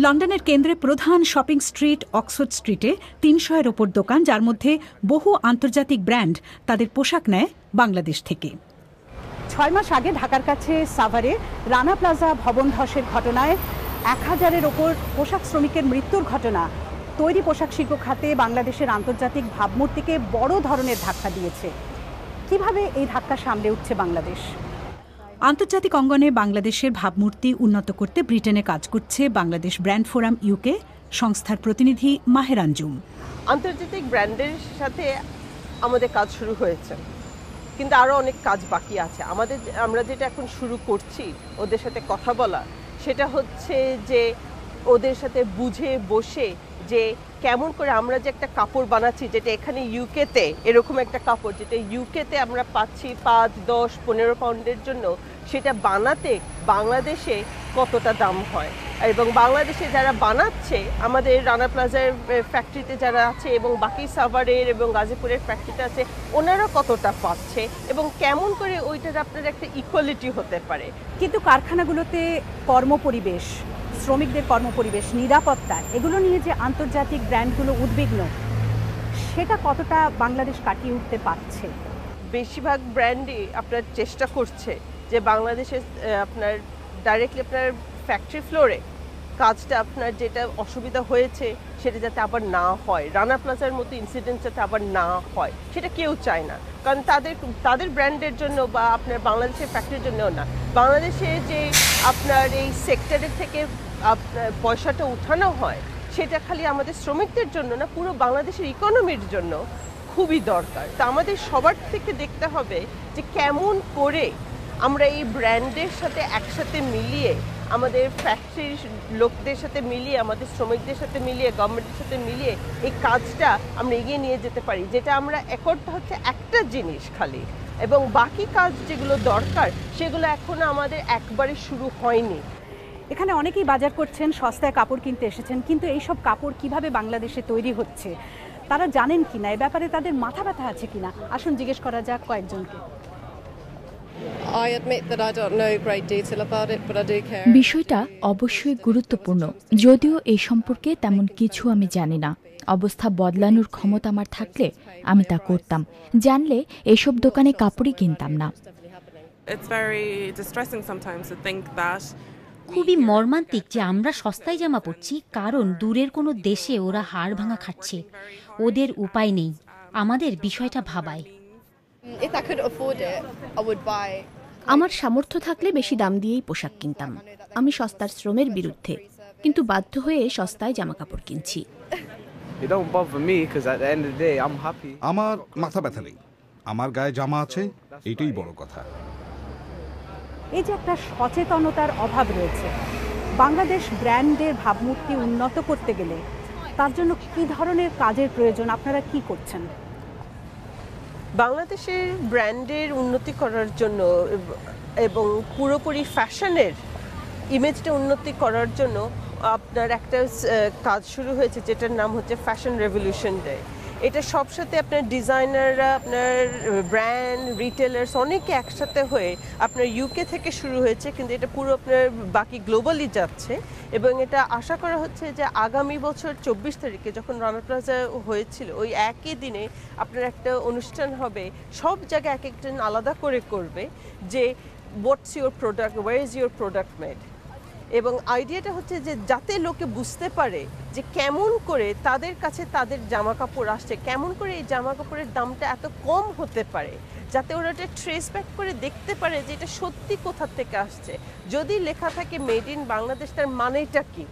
লন্ডনের কেন্দ্রে প্রধান শপিং স্ট্রিট অক্সফোর্ড স্ট্রিটে ৩০০-এর ওপর দোকান, যার মধ্যে বহু আন্তর্জাতিক ব্র্যান্ড তাদের পোশাক নেয় বাংলাদেশ থেকে। ৬ মাস আগে ঢাকার কাছে সাভারে রানা প্লাজা ভবন ধসের ঘটনায় ১,০০০-এর ওপর পোশাক শ্রমিকের মৃত্যুর ঘটনা তৈরি পোশাক শিল্প খাতে বাংলাদেশের আন্তর্জাতিক ভাবমূর্তিকে বড় ধরনের ধাক্কা দিয়েছে। কিভাবে এই ধাক্কা সামলে উঠছে বাংলাদেশ? আন্তর্জাতিক অঙ্গনে বাংলাদেশের ভাবমূর্তি উন্নত করতে ব্রিটেনে কাজ করছে বাংলাদেশ ব্র্যান্ড ফোরাম ইউকে সংস্থার প্রতিনিধি মাহের আঞ্জুম। আন্তর্জাতিক ব্র্যান্ডের সাথে আমাদের কাজ শুরু হয়েছে, কিন্তু আরও অনেক কাজ বাকি আছে। আমরা যেটা এখন শুরু করছি ওদের সাথে কথা বলা, সেটা হচ্ছে যে ওদের সাথে বুঝে বসে যে কেমন করে আমরা যে একটা কাপড় বানাচ্ছি, যেটা এখানে ইউকেতে এরকম একটা কাপড় যেটা ইউকেতে আমরা পাচ্ছি ৫, ১০, ১৫ পাউন্ডের জন্য, সেটা বানাতে বাংলাদেশে কতটা দাম হয়, এবং বাংলাদেশে যারা বানাচ্ছে আমাদের রানা প্লাজার ফ্যাক্টরিতে যারা আছে এবং বাকি সাভারের এবং গাজীপুরের ফ্যাক্টরিতে আছে, ওনারা কতটা পাচ্ছে এবং কেমন করে ওইটার আপনার একটা ইকুয়ালিটি হতে পারে। কিন্তু কারখানাগুলোতে কর্মপরিবেশ, শ্রমিকদের কর্মপরিবেশ, নিরাপত্তা, এগুলো নিয়ে যে আন্তর্জাতিক ব্র্যান্ডগুলো উদ্বিগ্ন, সেটা কতটা বাংলাদেশ কাটিয়ে উঠতে পারছে? বেশিরভাগ ব্র্যান্ডই আপনার চেষ্টা করছে যে বাংলাদেশে আপনার ডাইরেক্টলি আপনার ফ্যাক্টরি ফ্লোরে কাজটা আপনার যেটা অসুবিধা হয়েছে সেটা যাতে আবার না হয়, রানা প্লাজার মতো ইনসিডেন্ট যাতে আবার না হয়, সেটা কেউ চায় না। কারণ তাদের ব্র্যান্ডের জন্য বা আপনার বাংলাদেশের ফ্যাক্টরির জন্যও না, বাংলাদেশে যে আপনার এই সেক্টরের থেকে আপনার পয়সাটা উঠানো হয় সেটা খালি আমাদের শ্রমিকদের জন্য না, পুরো বাংলাদেশের ইকোনমির জন্য খুবই দরকার। তা আমাদের সবার থেকে দেখতে হবে যে কেমন করে আমরা এই ব্র্যান্ডের সাথে একসাথে মিলিয়ে, আমাদের ফ্যাক্টরির লোকদের সাথে মিলিয়ে, আমাদের শ্রমিকদের সাথে মিলিয়ে, গভর্নমেন্টের সাথে মিলিয়ে এই কাজটা আমরা এগিয়ে নিয়ে যেতে পারি। যেটা আমরা করতে হচ্ছে একটা জিনিস খালি, এবং বাকি কাজ যেগুলো দরকার সেগুলো এখনো আমাদের একবারে শুরু হয়নি। এখানে অনেকেই বাজার করছেন, সস্তায় কাপড় কিনতে এসেছেন, কিন্তু এইসব কাপড় কিভাবে বাংলাদেশে তৈরি হচ্ছে তারা জানেন কিনা, এ ব্যাপারে তাদের মাথা ব্যথা আছে কিনা, আসুন জিজ্ঞেস করা যাক কয়েকজনকে। বিষয়টা অবশ্যই গুরুত্বপূর্ণ, যদিও এই সম্পর্কে তেমন কিছু আমি জানি না। অবস্থা বদলানোর ক্ষমতা আমার থাকলে আমি তা করতাম, জানলে এসব দোকানে কাপড়ই কিনতাম না। খুবই মর্মান্তিক যে আমরা সস্তায় জামা পরছি, কারণ দূরের কোনো দেশে ওরা হাড় ভাঙা খাচ্ছে, ওদের উপায় নেই। আমাদের বিষয়টা ভাবায়। আমার সামর্থ্য থাকলে বেশি দাম দিয়েই পোশাক কিনতাম। আমি সস্তার শ্রমের বিরুদ্ধে, কিন্তু বাধ্য হয়ে সস্তায় জামা কাপড় কিনছি। আমার মাথা ব্যথা নেই, আমার গায়ে জামা আছে, এটাই বড় কথা। এই যে একটা সচেতনতার অভাব রয়েছে, বাংলাদেশ ব্র্যান্ডের ভাবমূর্তি উন্নত করতে গেলে তার জন্য কি ধরনের কাজের প্রয়োজন, আপনারা কি করছেন? বাংলাদেশের ব্র্যান্ডের উন্নতি করার জন্য এবং পুরোপুরি ফ্যাশনের ইমেজটা উন্নতি করার জন্য আপনার একটা কাজ শুরু হয়েছে, যেটার নাম হচ্ছে ফ্যাশন রেভলিউশন ডে। এটা সব সাথে আপনার ডিজাইনাররা, আপনার ব্র্যান্ড রিটেলার্স অনেকে একসাথে হয়ে আপনার ইউকে থেকে শুরু হয়েছে, কিন্তু এটা পুরো আপনার বাকি গ্লোবালি যাচ্ছে। এবং এটা আশা করা হচ্ছে যে আগামী বছর ২৪ তারিখে যখন রানা প্লাজা হয়েছিল, ওই একই দিনে আপনার একটা অনুষ্ঠান হবে, সব জায়গায় এক একজন আলাদা করে করবে যে what's your product, where is your product made. এবং আইডিয়াটা হচ্ছে যে যাতে লোকে বুঝতে পারে যে কেমন করে তাদের কাছে তাদের জামা কাপড় আসছে, কেমন করে এই জামা কাপড়ের দামটা এত কম হতে পারে, যাতে ওরা এটা ট্রেস ব্যাক করে দেখতে পারে যে এটা সত্যি কোথা থেকে আসছে। যদি লেখা থাকে মেড ইন বাংলাদেশ, তার মানেটা কি।